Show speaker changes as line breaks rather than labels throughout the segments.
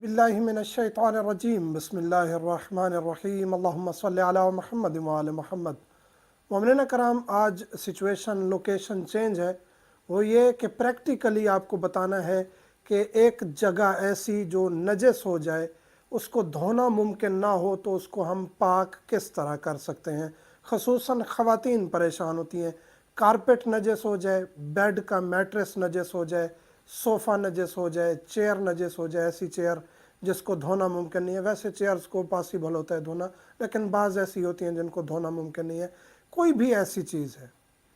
बिल्लाहि मिनश्शैतानिर्रजीम बिस्मिल्लाहिर्रहमानिर्रहीम अल्लाहुम्मा सल्लि अला मुहम्मद व आले मुहम्मद। मोमिनीन कराम, आज सिचुएशन लोकेशन चेंज है। वो ये कि प्रैक्टिकली आपको बताना है कि एक जगह ऐसी जो नजस हो जाए, उसको धोना मुमकिन ना हो तो उसको हम पाक किस तरह कर सकते हैं। ख़ुसूसन ख़वातीन परेशान होती हैं। कारपेट नजस हो जाए, बेड का मैट्रेस नजस हो जाए, सोफ़ा नजस हो जाए, चेयर नजस हो जाए, ऐसी चेयर जिसको धोना मुमकिन नहीं है। वैसे चेयर्स को पॉसिबल होता है धोना, लेकिन बाज़ ऐसी होती हैं जिनको धोना मुमकिन नहीं है। कोई भी ऐसी चीज़ है,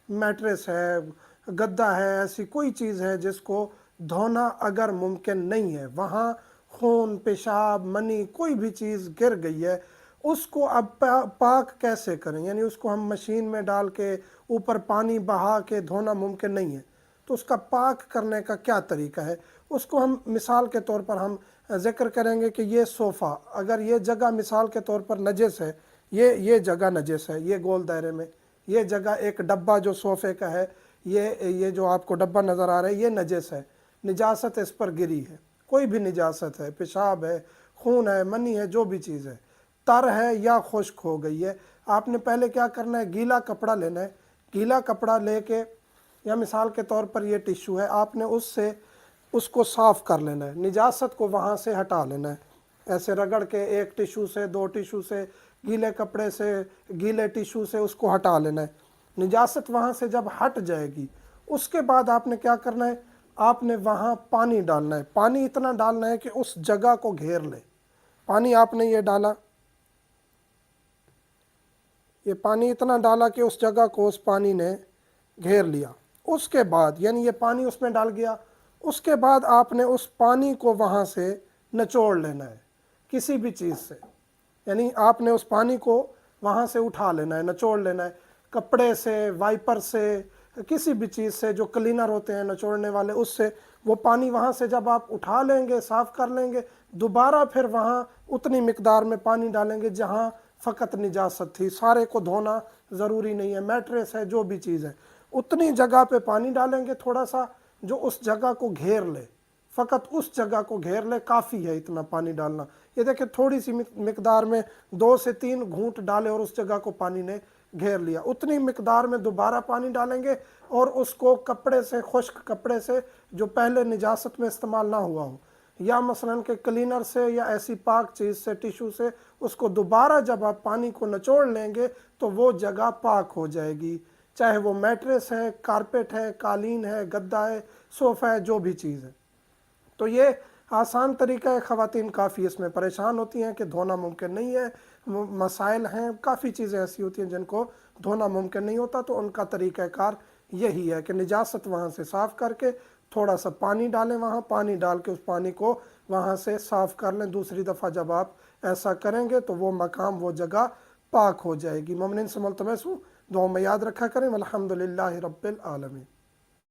मैट्रेस है, गद्दा है, ऐसी कोई चीज़ है जिसको धोना अगर मुमकिन नहीं है, वहाँ खून पेशाब मनी कोई भी चीज़ गिर गई है, उसको अब पाक कैसे करें। यानी उसको हम मशीन में डाल के ऊपर पानी बहा के धोना मुमकिन नहीं है, तो उसका पाक करने का क्या तरीका है। उसको हम मिसाल के तौर पर हम ज़िक्र करेंगे कि ये सोफ़ा, अगर ये जगह मिसाल के तौर पर नजस है, ये जगह नजस है, ये गोल दायरे में ये जगह, एक डब्बा जो सोफ़े का है, ये जो आपको डब्बा नज़र आ रहा है, ये नजस है, निजासत इस पर गिरी है, कोई भी निजासत है, पेशाब है, खून है, मनी है, जो भी चीज़ है, तर है या खुश्क हो गई है। आपने पहले क्या करना है, गीला कपड़ा लेना है। गीला कपड़ा लेके, या मिसाल के तौर पर ये टिश्यू है, आपने उससे उसको साफ़ कर लेना है, निजासत को वहाँ से हटा लेना है। ऐसे रगड़ के एक टिश्यू से, दो टिश्यू से, गीले कपड़े से, गीले टिश्यू से उसको हटा लेना है। निजासत वहाँ से जब हट जाएगी, उसके बाद आपने क्या करना है, आपने वहाँ पानी डालना है। पानी इतना डालना है कि उस जगह को घेर ले। पानी आपने ये डाला, ये पानी इतना डाला कि उस जगह को उस पानी ने घेर लिया। उसके बाद यानी ये पानी उसमें डाल गया, उसके बाद आपने उस पानी को वहाँ से निचोड़ लेना है किसी भी चीज़ से। यानी आपने उस पानी को वहाँ से उठा लेना है, निचोड़ लेना है, कपड़े से, वाइपर से, किसी भी चीज़ से, जो क्लीनर होते हैं निचोड़ने वाले, उससे वो पानी वहाँ से जब आप उठा लेंगे, साफ़ कर लेंगे, दोबारा फिर वहाँ उतनी मिकदार में पानी डालेंगे जहाँ फ़कत निजासत थी। सारे को धोना ज़रूरी नहीं है, मैट्रेस है, जो भी चीज़ है, उतनी जगह पे पानी डालेंगे थोड़ा सा जो उस जगह को घेर ले, फ़कत उस जगह को घेर ले, काफ़ी है इतना पानी डालना। ये देखिए, थोड़ी सी मिकदार में 2 से 3 घूंट डाले और उस जगह को पानी ने घेर लिया। उतनी मिकदार में दोबारा पानी डालेंगे और उसको कपड़े से, खुश्क कपड़े से, जो पहले निजासत में इस्तेमाल ना हुआ हो, या मसलन के क्लीनर से या ऐसी पाक चीज़ से, टिश्यू से, उसको दोबारा जब आप पानी को निचोड़ लेंगे तो वो जगह पाक हो जाएगी। चाहे वो मैट्रेस है, कारपेट है, कालीन है, गद्दा है, सोफ़ा है, जो भी चीज़ है। तो ये आसान तरीका है। ख़वातीन काफ़ी इसमें परेशान होती हैं कि धोना मुमकिन नहीं है, मसाइल हैं, काफ़ी चीज़ें ऐसी होती हैं जिनको धोना मुमकिन नहीं होता। तो उनका तरीक़ाकार यही है कि निजासत वहाँ से साफ़ करके थोड़ा सा पानी डालें, वहाँ पानी डाल के उस पानी को वहाँ से साफ़ कर लें। दूसरी दफ़ा जब आप ऐसा करेंगे तो वो मकाम, वो जगह पाक हो जाएगी। मोमिनीन से मुल्तमस हूँ, दुआ में याद रखा करें। अल्हम्दुलिल्लाहि रब्बिल आलमीन।